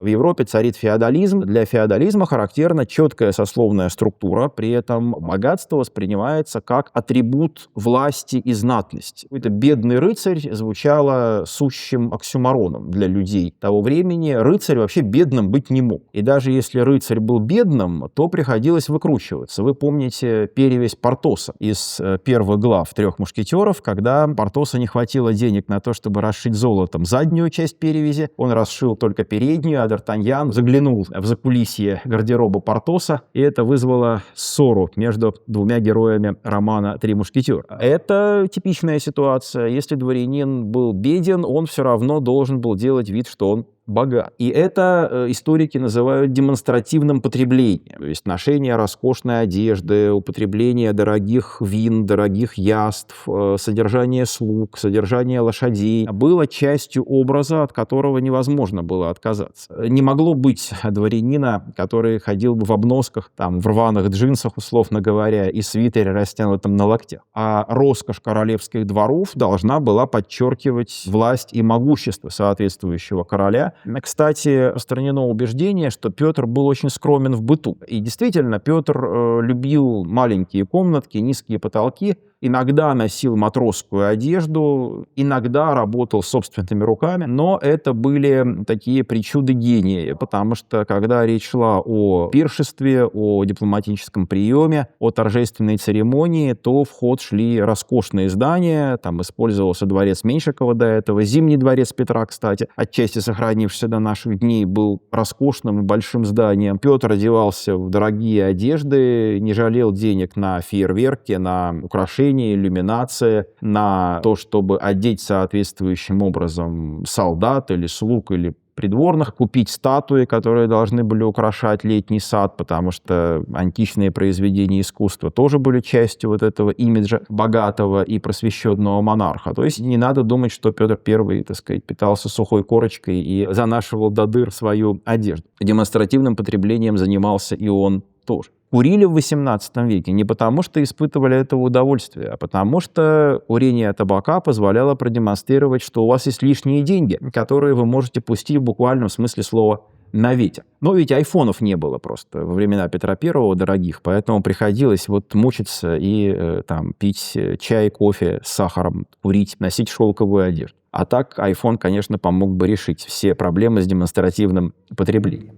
В Европе царит феодализм. Для феодализма характерна четкая сословная структура, при этом богатство воспринимается как атрибут власти и знатности. Это бедный рыцарь звучало сущим оксюмороном для людей того времени. Рыцарь вообще бедным быть не мог. И даже если рыцарь был бедным, то приходилось выкручиваться. Вы помните перевесь Портоса из первых глав «Трех мушкетеров», когда Портоса не хватило денег на то, чтобы расшить золотом заднюю часть перевязи, он расшил только переднюю, а Д'Артаньян заглянул в закулисье гардероба Портоса, и это вызвало ссору между двумя героями романа «Три мушкетера». Это типичная ситуация. Если дворянин был беден, он все равно должен был делать вид, что он богат. И это историки называют демонстративным потреблением. То есть ношение роскошной одежды, употребление дорогих вин, дорогих яств, содержание слуг, содержание лошадей было частью образа, от которого невозможно было отказаться. Не могло быть дворянина, который ходил бы в обносках, там, в рваных джинсах, условно говоря, и свитере, растянутом на локтях. А роскошь королевских дворов должна была подчеркивать власть и могущество соответствующего короля. Кстати, распространено убеждение, что Петр был очень скромен в быту. И действительно, Петр любил маленькие комнатки, низкие потолки, иногда носил матросскую одежду, иногда работал собственными руками, но это были такие причуды гения, потому что когда речь шла о пиршестве, о дипломатическом приеме, о торжественной церемонии, то в ход шли роскошные здания, там использовался дворец Меньшикова до этого, Зимний дворец Петра, кстати, отчасти сохранившийся до наших дней, был роскошным и большим зданием. Петр одевался в дорогие одежды, не жалел денег на фейерверки, на украшения, иллюминация, на то, чтобы одеть соответствующим образом солдат или слуг или придворных, купить статуи, которые должны были украшать летний сад, потому что античные произведения искусства тоже были частью вот этого имиджа богатого и просвещенного монарха. То есть не надо думать, что Петр I, так сказать, питался сухой корочкой и занашивал до дыр свою одежду. Демонстративным потреблением занимался и он тоже. Курили в XVIII веке не потому, что испытывали это удовольствие, а потому что курение табака позволяло продемонстрировать, что у вас есть лишние деньги, которые вы можете пустить в буквальном смысле слова на ветер. Но ведь айфонов не было просто во времена Петра I дорогих, поэтому приходилось вот мучиться и там пить чай, кофе с сахаром, курить, носить шелковую одежду. А так iPhone, конечно, помог бы решить все проблемы с демонстративным потреблением.